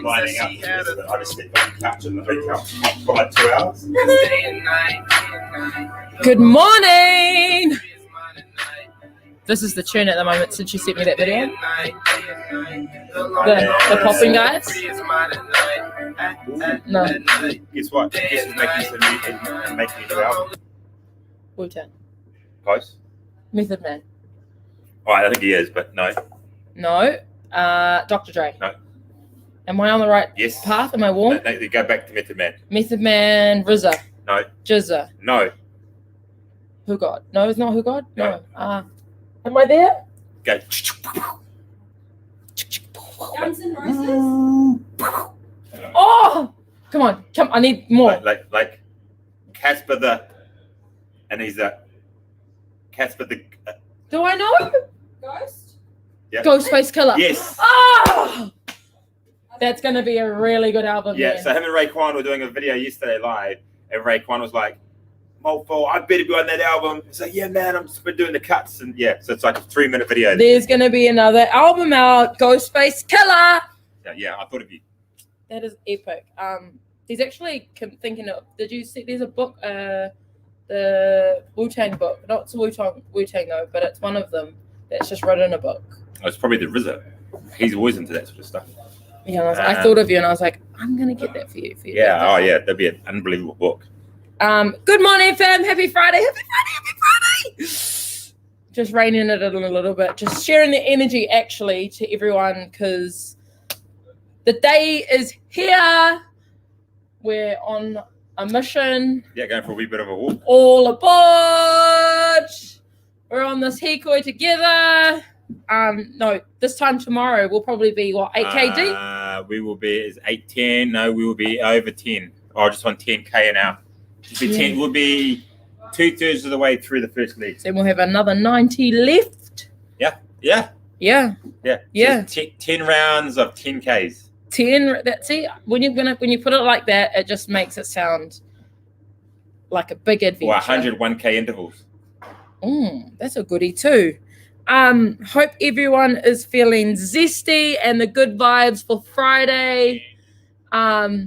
lining up to this, but I just slept on the couch in the hotel for like 2 hours. Good morning! This is the tune at the moment since you sent me that video. The popping guys? No. Guess what? Guess who's making a new album? Wu-Tang. Close? Method Man. Oh, I think he is, but no. No. Dr. Dre. No. Am I on the right path? Am I warm? No, they go back to Method Man. Method Man, RZA. No. Jizza. No. Who God? No, it's not Who God? No. Am I there? Go. Guns N' Roses. Oh! Come on. I need more. Like Casper the... And he's Casper the... Do I know? Ghost. Yeah. Ghostface Killer. Yes. Oh! That's going to be a really good album. Yeah, man. so him and Raekwon were doing a video yesterday live, and Raekwon was like, Mofo, I better be on that album. It's like, yeah, man, I'm just been doing the cuts. And yeah, so it's like a 3-minute video. There's going to be another album out, Ghostface Killer. Yeah, I thought of you. That is epic. He's actually thinking of, did you see, there's a book, the Wu-Tang book. Not Wu-Tang though, but it's one of them that's just written a book. Oh, it's probably the RZA. He's always into that sort of stuff. Yeah, and I thought of you and I was like, I'm going to get that for you. Yeah, oh yeah, that'd be an unbelievable book. Good morning, fam. Happy Friday. Happy Friday. Just reining it in a little bit. Just sharing the energy actually to everyone because the day is here. We're on a mission. Yeah, going for a wee bit of a walk. All aboard. We're on this hikoi together. No, this time tomorrow we'll probably be, 8K deep? We will be, is 8:10? No, we will be over 10. Oh, just on 10K an hour. We'll be 2/3 of the way through the first leg. Then we'll have another 90 left. Yeah. 10 rounds of 10Ks. 10. That's it. When you put it like that, it just makes it sound like a big adventure. Or 100 1K intervals. That's a goodie too. Hope everyone is feeling zesty and the good vibes for Friday. I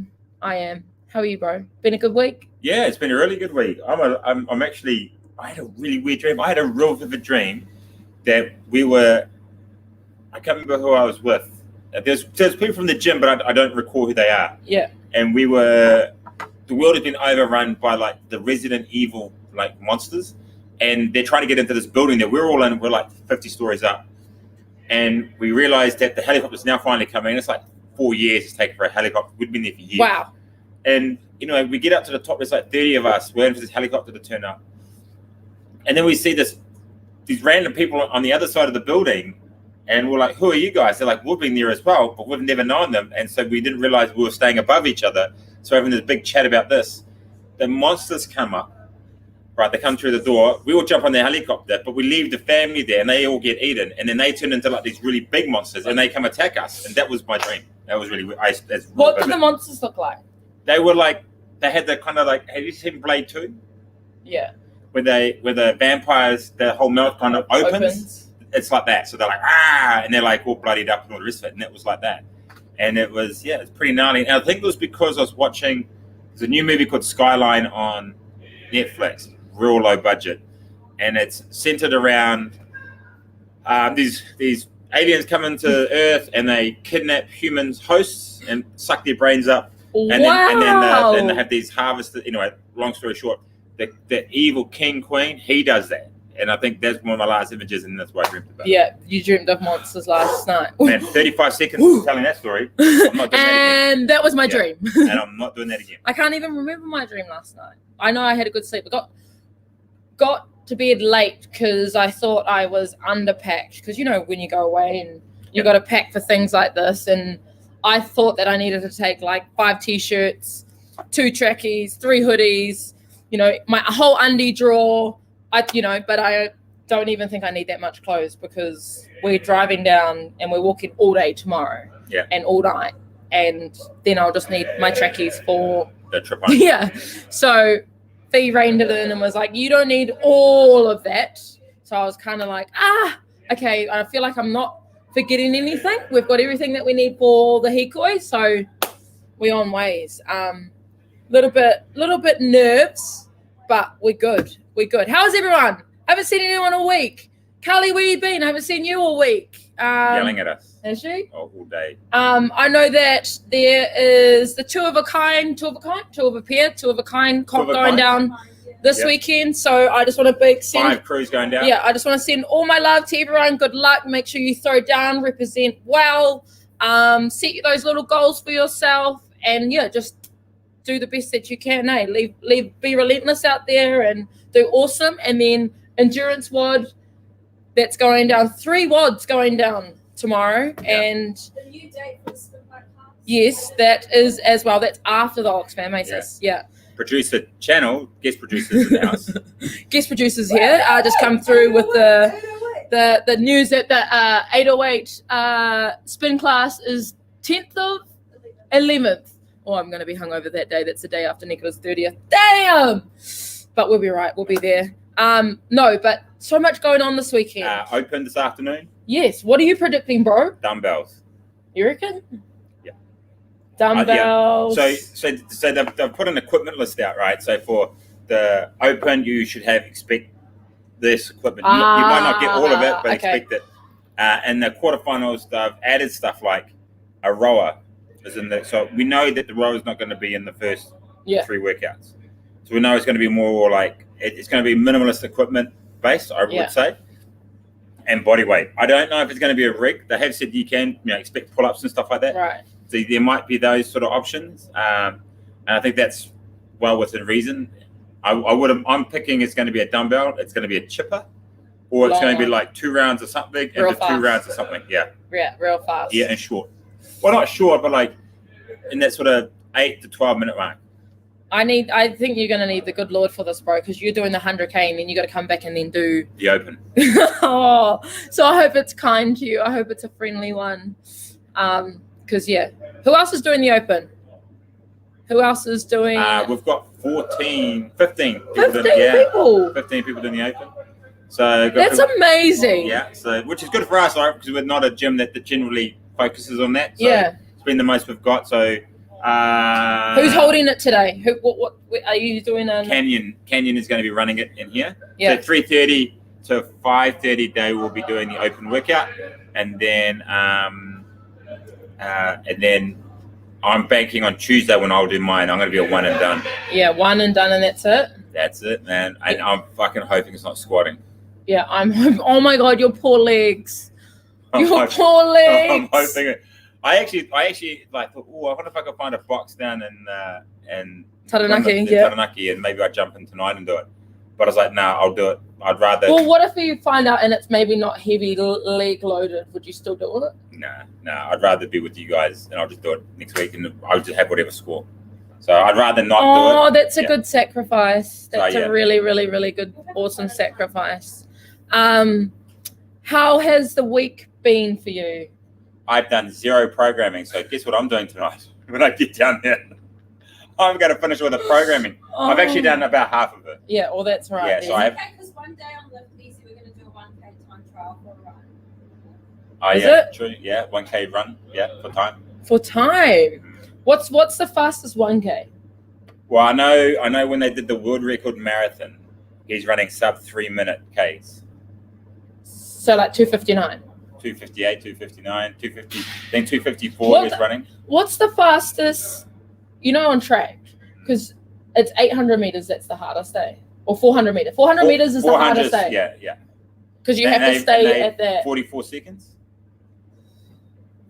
am. How are you, bro? Been a good week? Yeah, it's been a really good week. I'm actually, I had a really weird dream. I had a real vivid dream that I can't remember who I was with. There's people from the gym, but I don't recall who they are. Yeah. And the world has been overrun by like the Resident Evil like monsters. And they're trying to get into this building that we're all in. We're like 50 stories up. And we realized that the helicopter's now finally coming. It's like 4 years it's taken for a helicopter. We've been there for years. Wow. And, we get up to the top. There's like 30 of us waiting for this helicopter to turn up. And then we see these random people on the other side of the building. And we're like, who are you guys? They're like, we've been there as well, but we've never known them. And so we didn't realize we were staying above each other. So having this big chat about this. The monsters come up. Right, they come through the door. We all jump on the helicopter, but we leave the family there, and they all get eaten. And then they turn into like these really big monsters, and they come attack us. And that was my dream. That was really weird. What did the monsters look like? They were like, they had the kind of like, have you seen Blade 2? Yeah. Where the vampires, their whole mouth kind of opens. It's like that. So they're like, and they're like all bloodied up and all the rest of it. And it was like that. And it was, it's pretty gnarly. And I think it was because I was watching, there's a new movie called Skyline on Netflix. Real low budget, and it's centered around these aliens come into Earth and they kidnap humans hosts and suck their brains up, and then they have these harvested. Anyway, long story short, the evil queen, he does that, and I think that's one of my last images, and that's what I dreamt about. Yeah, you dreamed of monsters last night. Man, 35 seconds telling that story. I'm not doing that again. That was my dream. And I'm not doing that again. I can't even remember my dream last night. I know I had a good sleep. I got to bed late because I thought I was underpacked. Because when you go away and you got to pack for things like this, and I thought that I needed to take like 5 t-shirts, 2 trackies, 3 hoodies, my whole undie drawer. But I don't even think I need that much clothes because we're driving down and we're walking all day tomorrow and all night, and then I'll just need my trackies for the trip home. Yeah, so Fee reined it in and was like, you don't need all of that. So I was kind of like, okay, I feel like I'm not forgetting anything. We've got everything that we need for the hikoi, so we're on ways. Little bit nerves, but we're good. We're good. How's everyone? I haven't seen anyone all week. Carly, where you been? I haven't seen you all week. Yelling at us. Has she? All day. I know that there is the two of a pair, two of a kind comp going down this weekend. So I just want to send 5 crews going down. Yeah, I just want to send all my love to everyone. Good luck. Make sure you throw down, represent well, set those little goals for yourself, and just do the best that you can. Be relentless out there and do awesome. And then endurance WOD, that's going down. 3 WODs going down tomorrow. And The new date for the Spotlight class. yes, that is as well. That's after the Oxfam Aces. Yeah. Producer channel, guest producers in the house. Guest producers here just come through with the news that the 808 spin class is 10th of 11th. Oh, I'm going to be hungover that day. That's the day after Nicola's 30th. Damn! But we'll be right. We'll be there. No, but so much going on this weekend. Open this afternoon. Yes. What are you predicting, bro? Dumbbells. You reckon? Yeah. Dumbbells. So they've put an equipment list out, right? So for the Open, you should expect this equipment. You might not get all of it, but okay. expect it. And the quarterfinals, they've added stuff like a rower. So we know that the rower is not going to be in the first 3 workouts. So we know it's going to be more like it's going to be minimalist equipment based, I would say, and body weight. I don't know if it's going to be a rig. They have said you can expect pull-ups and stuff like that. Right. So there might be those sort of options, and I think that's well within reason. I'm picking it's going to be a dumbbell, it's going to be a chipper, or it's going to be like 2 rounds of something and 2 rounds of something. Yeah, real fast. Yeah, and short. Well, not short, but like in that sort of 8 to 12 minute mark. I think you're going to need the good Lord for this, bro, because you're doing the 100K and then you got to come back and then do the Open. Oh, so I hope it's kind to you. I hope it's a friendly one. Because who else is doing the Open? Who else is doing? We've got 15 people. 15 people. 15 people doing the Open. So that's amazing. Yeah. So which is good for us, right? Because we're not a gym that generally focuses on that. So it's been the most we've got. So who's holding it today? What are you doing? Canyon is going to be running it in here. Yeah. So 3:30 to 5:30 they will be doing the Open workout, and then I'm banking on Tuesday when I'll do mine. I'm going to be a one and done. Yeah, one and done, and that's it. That's it, man. And I'm fucking hoping it's not squatting. Yeah, oh my God, your poor legs. Your poor legs. I'm hoping it. I actually like thought, I wonder if I could find a box down in Taranaki, and maybe I jump in tonight and do it. But I was like, I'll do it. I'd rather. Well, what if you find out and it's maybe not heavy leg loaded? Would you still do it? Nah. I'd rather be with you guys, and I'll just do it next week, and I'll just have whatever score. So I'd rather not do it. Oh, that's a good sacrifice. That's a really, really, really good, awesome sacrifice. How has the week been for you? I've done 0 programming, so guess what I'm doing tonight when I get down there? I'm going to finish all the programming. I've actually done about half of it. Yeah, well, that's right. Yeah, so I have. Because one day on Lift Easy, we're going to do a 1K time trial for a run. Oh, Is yeah, it? true. Yeah, 1K run. Yeah, for time. For time. What's the fastest 1K? Well, I know when they did the world record marathon, he's running sub 3 minute Ks. So like 2:59. 2:58, 2:59, 2:50, then 2:54 is running. What's the fastest, on track? Because it's 800 meters, that's the hardest day. Or 400 meters. 400 meters is the hardest day. Yeah. Because you have to stay at that. 44 seconds.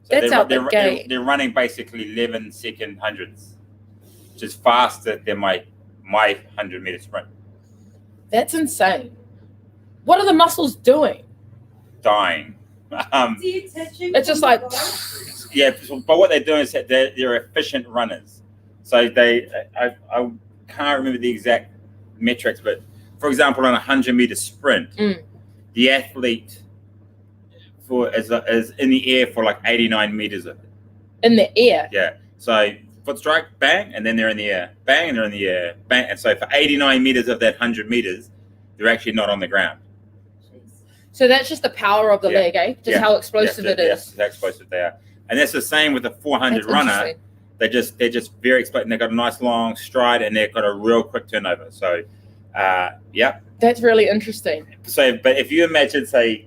So that's out the gate. They're running basically 11-second hundreds, which is faster than my 100 meter sprint. That's insane. What are the muscles doing? Dying. It's just like but what they're doing is that they're efficient runners. So I can't remember the exact metrics, but for example, on a 100-meter sprint, the athlete is in the air for like 89 meters of it. In the air. Yeah. So foot strike, bang, and then they're in the air, bang, and they're in the air, bang, and so for 89 meters of that 100 meters, they're actually not on the ground. So that's just the power of the Yeah. leg, eh? Just Yeah. how explosive it is. Yes, how explosive they are. And that's the same with the 400 That's runner. interesting. They're just very explosive. They've got a nice long stride and they've got a real quick turnover. So, yeah. That's really interesting. So, but if you imagine, say,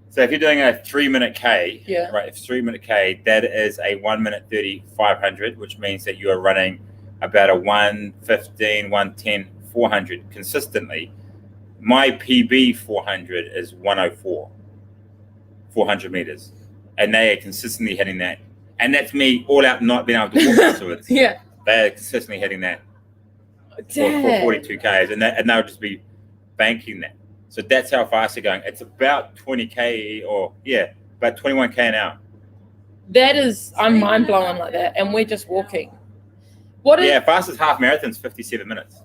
so if you're doing a 3-minute K, Yeah. right? If it's 3-minute K, that is a 1 minute 30 500, which means that you are running about a 1:15, 1:10, 400 consistently. My PB 400 is 1:04, 400 meters, and they are consistently hitting that. And that's me all out, not being able to walk afterwards. Yeah. They are consistently hitting that for Damn. 42 Ks, and they'll just be banking that. So that's how fast they're going. It's about 20K about 21K an hour. That is, I'm mind blown like that, and we're just walking. What is Fastest half marathon's 57 minutes.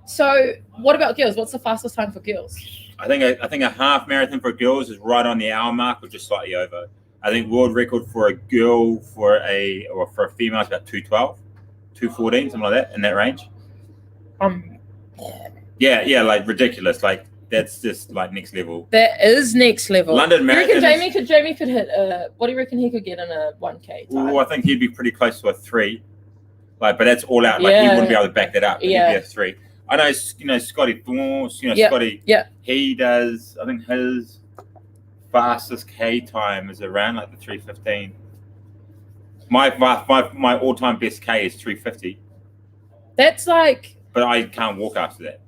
so? What about girls? What's the fastest time for girls? I think a half marathon for girls is right on the hour mark, or just slightly over. I think world record for a girl for a female is about 2:12, 2:14, something like that, in that range. Yeah, like ridiculous. Like that's just like next level. That is next level. London You reckon Marathon. Jamie could hit what do you reckon he could get in a 1K time? Well, I think he'd be pretty close to a 3. Like, but that's all out. Like he Yeah. wouldn't be able to back that up. But Yeah. He'd be a 3. I know, Scotty Thorns. Yeah. Scotty. Yeah. He does. I think his fastest K time is around like the 3:15. My all-time best K is 3:50, That's like but I can't walk after that.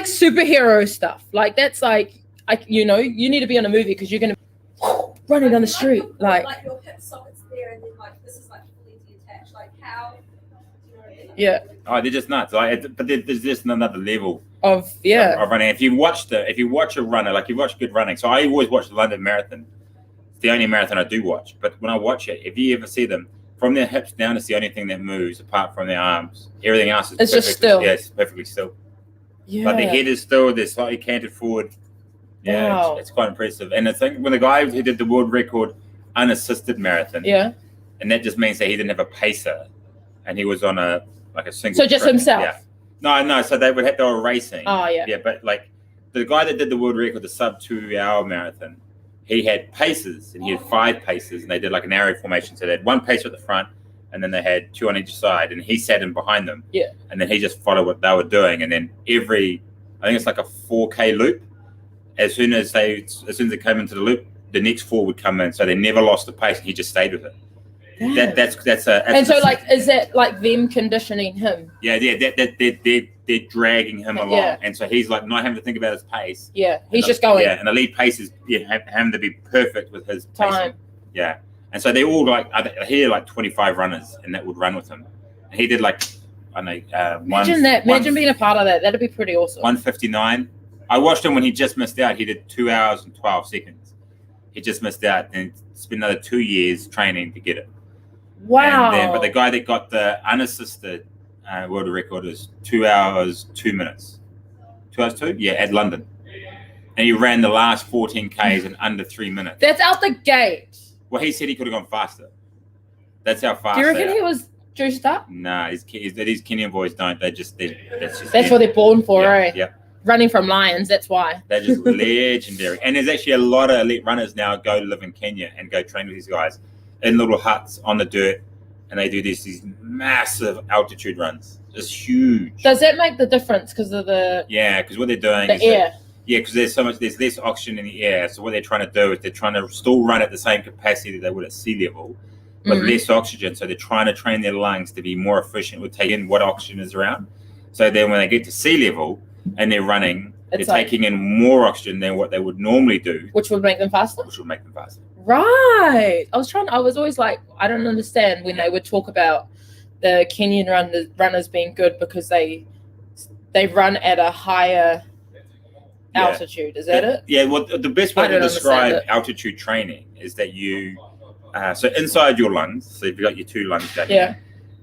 superhero stuff. Like that's like you need to be on a movie because you're gonna running down the street like your hip sockets there, and then like this is like fully detached. Like how? Do you know what I mean? yeah Oh, they're just nuts. But there's just another level of of running. If you watch a runner, like you watch good running. So I always watch the London Marathon. It's the only marathon I do watch. But when I watch it, if you ever see them, from their hips down, it's the only thing that moves apart from their arms. Everything else is It's just still. Yeah, it's perfectly still. yeah. But their head is still, they're slightly canted forward. Yeah, Wow. it's quite impressive. And I think when the guy who did the world record unassisted marathon, Yeah. and that just means that he didn't have a pacer, and he was on a single. So just trip. himself? Yeah. No. So they were racing. Oh yeah. Yeah, but like the guy that did the world record, the sub 2-hour marathon, he had paces, and he had 5 paces, and they did like an arrow formation. So they had 1 pacer at the front, and then they had 2 on each side, and he sat in behind them. Yeah. And then he just followed what they were doing, and then I think it's like a 4K loop. As soon as they came into the loop, the next 4 would come in. So they never lost the pace, and he just stayed with it. Damn. That's And so like is that like them conditioning him? Yeah, they're dragging him along, Yeah. and so he's like not having to think about his pace. Yeah. He's And just going Yeah, and the lead pace is having to be perfect with his pacing. time. Yeah, and so they all he had like 25 runners, and that would run with him. And he did like I don't know. Imagine that. Imagine being a part of that. That'd be pretty awesome. 1:59. I watched him when he just missed out. He did 2 hours and 12 seconds. He just missed out, and spent another 2 years training to get it. Wow. But the guy that got the unassisted world record is 2 hours 2 minutes. 2 hours 2? Yeah, at London. And he ran the last 14 Ks in under 3 minutes. That's out the gate. Well, he said he could have gone faster. That's how fast. Do you reckon they he are. was juiced up? Nah, these Kenyan boys don't. That's just That's them. what they're born for, Yeah, eh? yeah. Running from lions, that's why. They're just legendary. And there's actually a lot of elite runners now go live in Kenya and go train with these guys in little huts on the dirt, and they do these massive altitude runs. It's huge. Does that make the difference because of the Yeah, because what they're doing the is air? because there's less oxygen in the air. So what they're trying to do is they're trying to still run at the same capacity that they would at sea level, with Mhm. less oxygen. So they're trying to train their lungs to be more efficient with taking what oxygen is around. So then when they get to sea level and they're running, It's they're like- taking in more oxygen than what they would normally do, Which would make them faster? which will make them faster. Right. I was always like, I don't understand when they would talk about the Kenyan runners being good because they run at a higher Yeah. altitude. Is that it? Yeah, well, the best way I to don't describe understand altitude training is that you, so inside your lungs, so if you've got your 2 lungs down Yeah. here,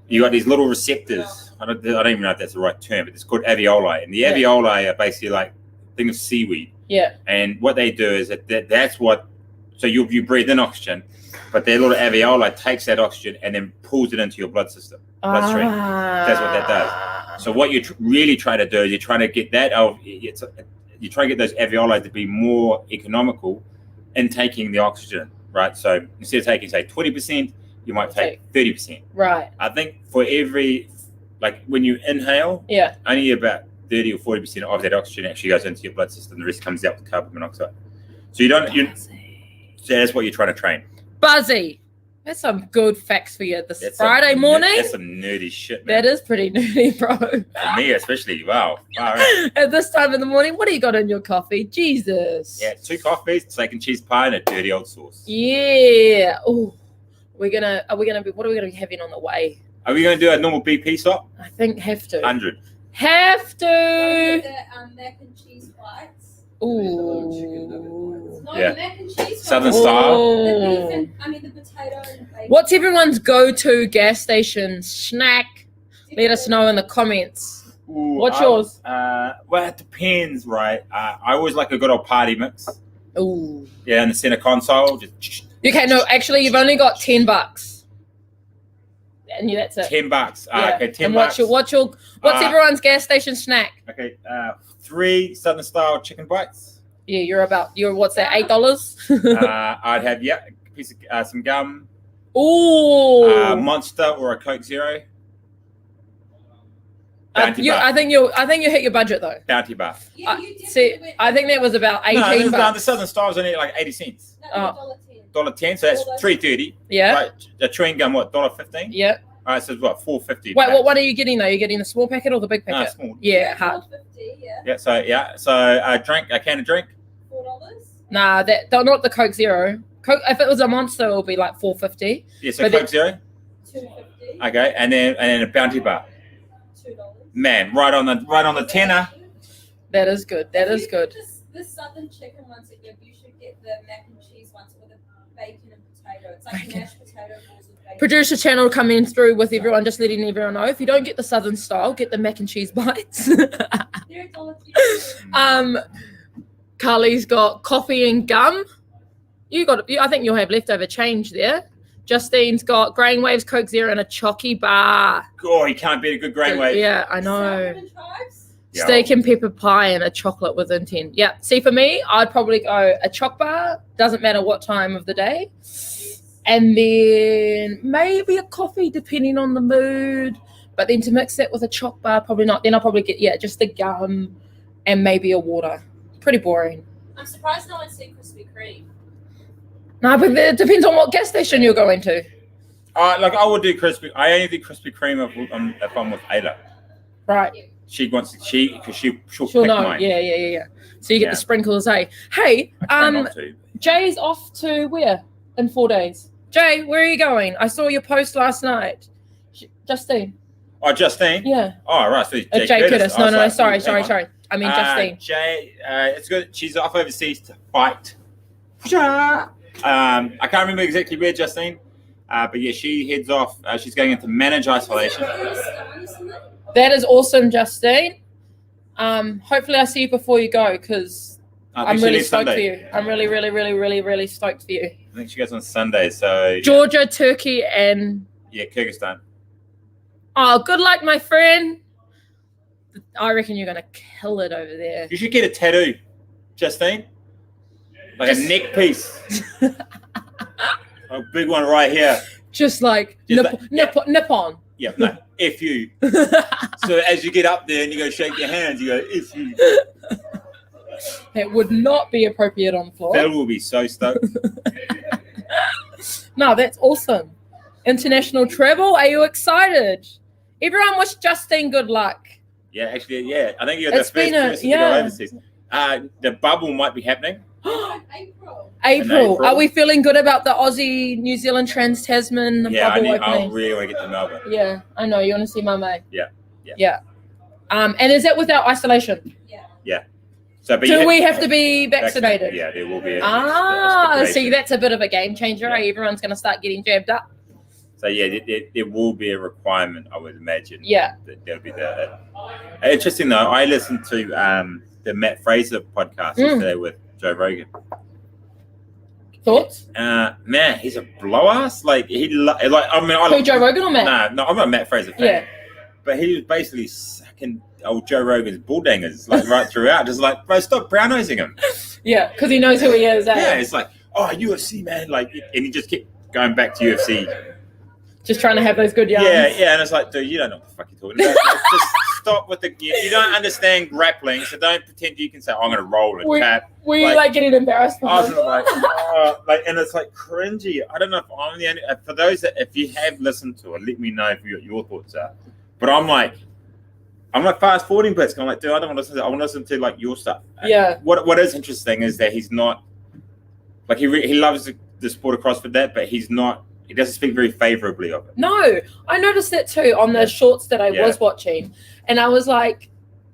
you got these little receptors. I don't even know if that's the right term, but it's called alveoli. And the Yeah. alveoli are basically like, think of seaweed. Yeah. And what they do is that's what, so you breathe in oxygen, but their little alveoli takes that oxygen and then pulls it into your bloodstream. That's what that does. So what you really try to do is you're trying to get that, you try to get those alveoli to be more economical in taking the oxygen, right? So instead of taking, say, 20%, you might take 30%. Right. I think for every, like when you inhale, Yeah. only about 30 or 40% of that oxygen actually goes into your blood system. The rest comes out with carbon monoxide. So so that's what you're trying to train. Buzzy. That's some good facts for you this That's Friday morning. That's some nerdy shit, man. That is pretty nerdy, bro. For me, especially. Wow. Right. At this time in the morning, what do you got in your coffee? Jesus. Yeah, 2 coffees, steak and cheese pie, and a dirty old sauce. Yeah. Oh, what are we gonna be having on the way? Are we going to do a normal BP stop? I think have to. 100. Have to. The mac and cheese bites. Ooh. No, Yeah. the mac and cheese Southern bites. style. Oh. The potato and bacon. What's everyone's go-to gas station snack? Let us know in the comments. Ooh, What's yours? Well, it depends, right? I always like a good old party mix. Ooh. Yeah, in the center console. Just Okay, no, actually, you've only got $10. And that's it. $10. Yeah. Okay, $10. And what's everyone's gas station snack? Okay, 3 Southern style chicken bites. Yeah, you're what's that, $8? I'd have a piece of some gum, Ooh. Monster or a Coke Zero. I think you hit your budget though. Bounty bar. Yeah, you See, definitely I think that was about $18. No, the Southern style's only like 80 cents. $1.10. $1.10, so that's $3.30. Yeah. Right, a chewing gum, what, $1.15? Yeah. All right, so it's what, $4.50. Wait, what are you getting though? You're getting the small packet or the big No, packet? small. Yeah, hard. $4.50, Yeah, so a can of drink. $4. Nah, not the Coke Zero. Coke, if it was a Monster, it would be like $4.50. Yeah, so Coke Zero. $2.50. Okay, and then a bounty bar. $2. Man, right on the tenner. That is good. That is good. The southern chicken ones are good. You should get the mac and cheese ones with the bacon and potato. It's like mashed potato balls with bacon. Producer channel coming through with everyone, just letting everyone know. If you don't get the Southern style, get the mac and cheese bites. They're $1.10. Carly's got coffee and gum. I think you'll have leftover change there. Justine's got Grain Waves, Coke Zero, and a Chocky bar. Oh, you can't beat a good grain wave. Yeah, I know. Salmon and chives? Yeah. Steak and pepper pie and a chocolate within 10. Yeah. See, for me, I'd probably go a choc bar. Doesn't matter what time of the day. And then maybe a coffee, depending on the mood. But then to mix that with a choc bar, probably not. Then I'll probably get, just the gum and maybe a water. Pretty boring. I'm surprised no one said Krispy Kreme. No, but it depends on what gas station you're going to. Like I would do I only do Krispy Kreme if I'm with Ayla. Right. She'll pick She'll know. mine. Yeah. So you get the sprinkles, hey. Hey, I try not to. Jay's off to where in 4 days? Jay, where are you going? I saw your post last night. Justine. Oh, Justine? Yeah. Oh, right. So Jay Curtis. I was No. like, Sorry. hang on. I mean Justine. Jay, it's good. She's off overseas to fight. I can't remember exactly where, Justine. But yeah, she heads off. She's going into managed isolation. That is awesome, Justine. Hopefully I see you before you go because I'm really stoked for you. I'm really, really, really, really, really stoked for you. I think she goes on Sunday. So Georgia, Turkey, and Kyrgyzstan. oh, good luck, my friend. I reckon you're gonna kill it over there. You should get a tattoo, Justine. Like a neck piece. A big one right here. Just like nip on. Yeah, no, F you. So as you get up there and you go shake your hands, you go, F you. It would not be appropriate on the floor. Phil will be so stoked. No, that's awesome. International travel. Are you excited? Everyone wish Justine good luck. Yeah, actually, yeah. I think you're the It's first been person to go overseas. The bubble might be happening. April. Are we feeling good about the Aussie, New Zealand, Trans-Tasman Yeah, bubble I opening? really want to get to Melbourne. Yeah, I know. You want to see my mate? Yeah. And is that without isolation? Yeah. So, but Do we have to be vaccinated? Yeah, there will be. See, that's a bit of a game changer. Yeah. Everyone's going to start getting jabbed up. So yeah, there will be a requirement, I would imagine. Yeah. There'll be that. Interesting though, I listened to the Matt Fraser podcast yesterday with Joe Rogan. Thoughts? Man, he's a blow ass. Like I Who, Joe Rogan or Matt? No, I'm not a Matt Fraser fan. Yeah. but he was basically sucking old Joe Rogan's bulldangers like right throughout. Just like, bro, stop brown nosing him. Yeah, because he knows who he is. Yeah, it's like, oh, UFC man, like, and he just kept going back to UFC. Just trying to have those good yarns. Yeah, and it's like, dude, you don't know what the fuck you're talking about. Like, just stop with you don't understand grappling, so don't pretend you can say, oh, I'm gonna roll and tap. Were you like getting embarrassed? I was like, and it's like cringy. I don't know if I'm the only. For those that, if you have listened to it, let me know if your thoughts are. But I'm like fast forwarding bits. I'm like, dude, I don't want to listen to. I want to listen to like your stuff. Yeah. What is interesting is that he's not like he loves the sport of CrossFit, but he's not. He doesn't speak very favorably of it. No, I noticed that too on the shorts that I was watching. And I was like,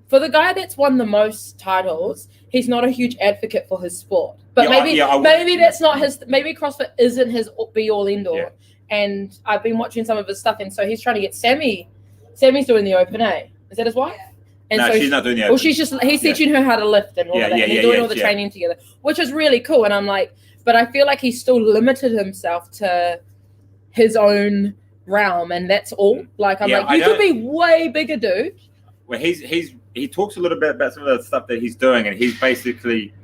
for the guy that's won the most titles, he's not a huge advocate for his sport. But maybe that's not his, maybe CrossFit isn't his be all end all. Yeah. And I've been watching some of his stuff. And so he's trying to get Sammy's doing the Open A. Is that his wife? Yeah. And no, so she's not doing the Open. Well, he's teaching her how to lift and all of that. And they're doing all the training together, which is really cool. And I'm like, but I feel like he still limited himself to his own realm, and that's all. Like I'm like, you could be way bigger, dude. Well, he talks a little bit about some of the stuff that he's doing, and he's basically,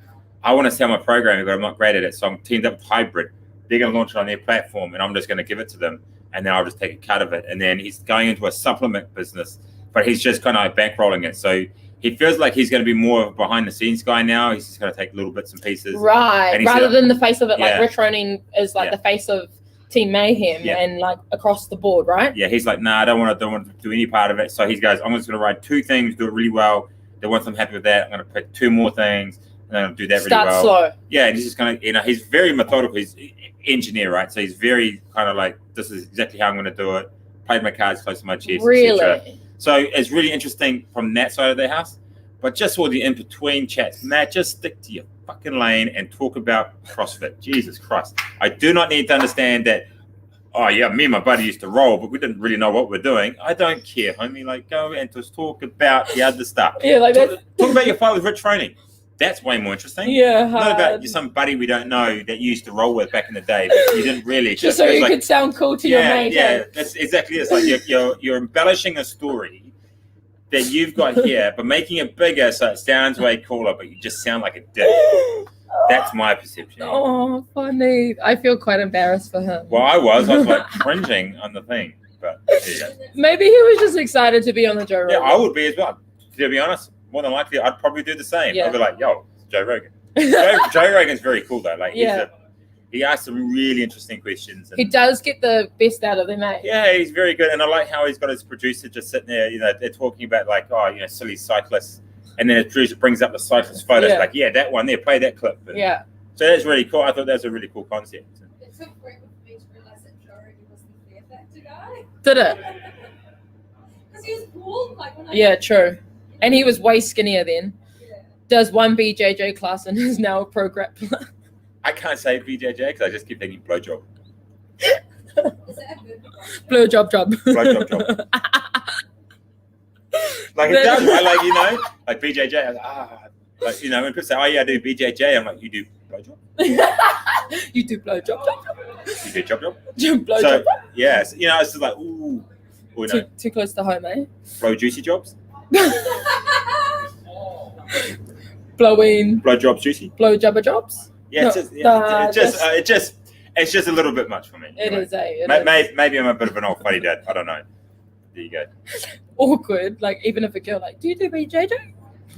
I want to sell my programming, but I'm not great at it, so I'm teamed up with Hybrid. They're going to launch it on their platform, and I'm just going to give it to them, and then I'll just take a cut of it. And then he's going into a supplement business, but he's just kind of bankrolling it. So he feels like he's going to be more of a behind the scenes guy now. He's just going to take little bits and pieces, right? Rather than the face of it, like Rich Ronin is like the face of Team Mayhem and like across the board, right? Yeah, he's like, nah, I don't want to do any part of it. So he goes, I'm just going to write 2 things, do it really well. Then once I'm happy with that, I'm going to pick 2 more things, and I'm going to do that really well. Start slow. Yeah, and he's just going to, he's very methodical. He's an engineer, right? So he's very kind of like, this is exactly how I'm going to do it. Played my cards close to my chest, really? etc. So it's really interesting from that side of the house. But just all the in-between chats, Matt, just stick to your fucking lane and talk about CrossFit. Jesus Christ. I do not need to understand that, oh, yeah, me and my buddy used to roll, but we didn't really know what we're doing. I don't care, homie. Like, go and just talk about the other stuff. Yeah, like talk about your fight with Rich Ronin. That's way more interesting. Yeah. Not about some buddy we don't know that you used to roll with back in the day, but you didn't really. Just so you could sound cool to your mate. Yeah, that's exactly it. It's like you're embellishing a story that you've got here, but making it bigger so it sounds way cooler, but you just sound like a dick. That's my perception. Oh, funny. I feel quite embarrassed for him. Well, I was like cringing on the thing, but maybe he was just excited to be on the Joe Rogan. Yeah, I would be as well. To be honest, more than likely, I'd probably do the same. Yeah. I'd be like, yo, Joe Rogan. Joe Rogan's very cool though. Like, he asks some really interesting questions. And he does get the best out of them, mate. Yeah, he's very good. And I like how he's got his producer just sitting there, they're talking about like, silly cyclists. And then the producer brings up the cyclist photos, like, that one there, play that clip. And so that's really cool. I thought that was a really cool concept. It took forever for me to realize that Joe Rogan was the Fear Factor guy. Did it? Because he was bald, like when true. And he was way skinnier then. Yeah. Does one BJJ class and is now a pro grappler. I can't say BJJ because I just keep thinking blowjob. Is that a good blowjob job? Blowjob job. Like it does, right? Like, like BJJ. I'm like, when people say, oh yeah, I do BJJ, I'm like, you do blowjob? You do blowjob job? You do job? Blowjob so, yes, it's just like, ooh. Or, too close to home, eh? Blow juicy jobs? Blowing. Blowjobs juicy? Blowjobber jobs? Yeah, it's just a little bit much for me. It is, eh? Maybe I'm a bit of an old funny dad. I don't know. There you go. Awkward. Like, even if a girl do you do BJJ?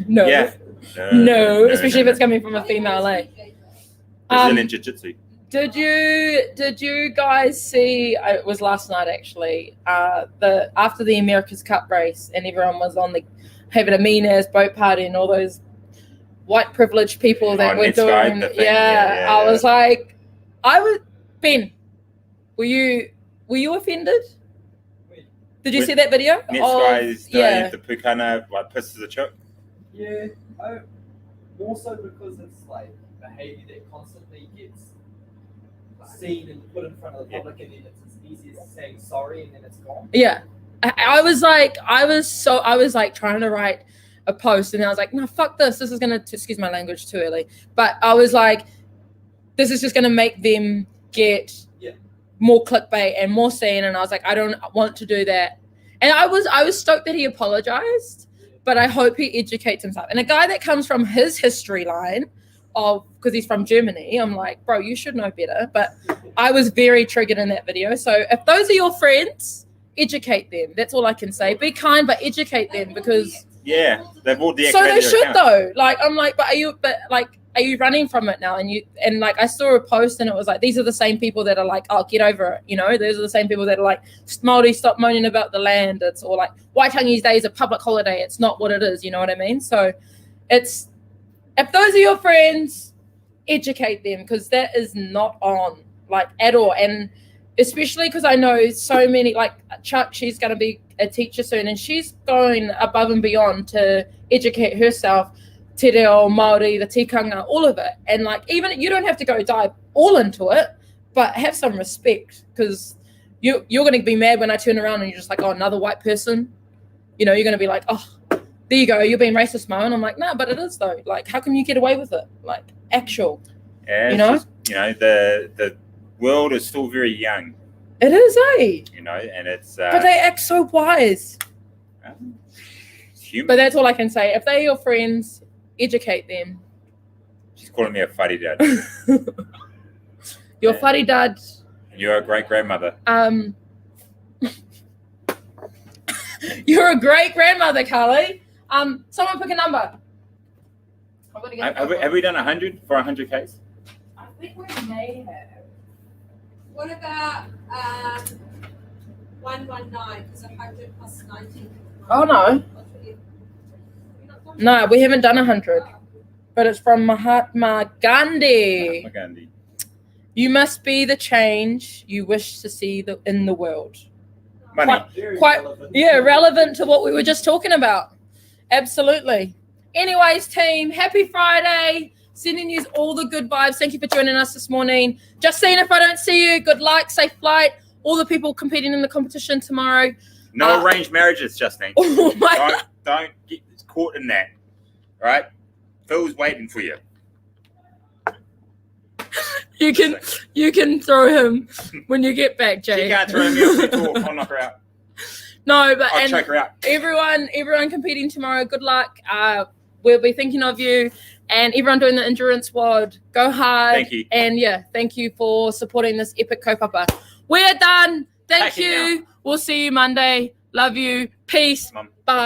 No. Yeah. No, especially if it's coming from a female, eh? Brazilian Jiu-Jitsu. Did you guys see? It was last night actually. After the America's Cup race, and everyone was having a mean ass boat party, and all those white privileged people that were doing. I was like, Ben, were you offended? Did you see that video? Next guy the Pukana pisses a chick. Yeah, more so because it's like behavior that constantly gets seen and put in front of the public, and then it's as easy as saying sorry and then it's gone. Yeah, I was trying to write a post, and I was like, no, fuck this. This is gonna excuse my language too early, but I was like, this is just gonna make them get more clickbait and more seen, and I was like, I don't want to do that. And I was stoked that he apologized, but I hope he educates himself. And a guy that comes from his history line of, because he's from Germany, I'm like, bro, you should know better. But I was very triggered in that video. So if those are your friends, educate them. That's all I can say. Be kind, but educate them, because Yeah, they've all deactivated so they their should account. though. Like I'm like, are you running from it now? And like I saw a post and it was like, these are the same people that are like, oh, get over it. You know, those are the same people that are like, Māori, stop moaning about the land. It's or like Waitangi's Day is a public holiday. It's not what it is. You know what I mean? So it's, if those are your friends, educate them, because that is not on like at all. And especially because I know so many, like Chuck, she's going to be a teacher soon, and she's going above and beyond to educate herself, te reo, Māori, the tikanga, all of it. And like, even you don't have to go dive all into it, but have some respect, because you're going to be mad when I turn around and you're just like, oh, another white person. You know, you're going to be like, oh, there you go, you're being racist, Mo. And I'm like, nah, but it is though. Like, how can you get away with it? Like, actual. Yeah, you know? just, you know, the world is still very young, It is, eh? you know, and it's But they act so wise. it's human. But that's all I can say. If they're your friends, educate them. She's calling me a fuddy dad. Your Yeah. fuddy dad. You're a great grandmother. You're a great grandmother, Carly. Someone pick a number. I'm gonna get Have we done 100 for 100 Ks? I think we may have. What about 119? Because 100 plus 19. Oh, no. No, we haven't done 100. But it's from Mahatma Gandhi. Gandhi. You must be the change you wish to see in the world. Money. Quite relevant to what we were just talking about. Absolutely. Anyways, team, happy Friday. Sending you all the good vibes. Thank you for joining us this morning. Justine, if I don't see you, good luck, safe flight. All the people competing in the competition tomorrow. No arranged marriages, Justine. Oh my Don't get caught in that. All right? Phil's waiting for you. You can throw him when you get back, Jay. She can't throw me off the talk. I'll knock her out. No, but I'll choke her out. everyone competing tomorrow, good luck. We'll be thinking of you, and everyone doing the endurance squad, go hard. Thank you. And yeah, thank you for supporting this epic kaupapa. We're done. Thank Taking you. We'll see you Monday. Love you. Peace. Mum. Bye.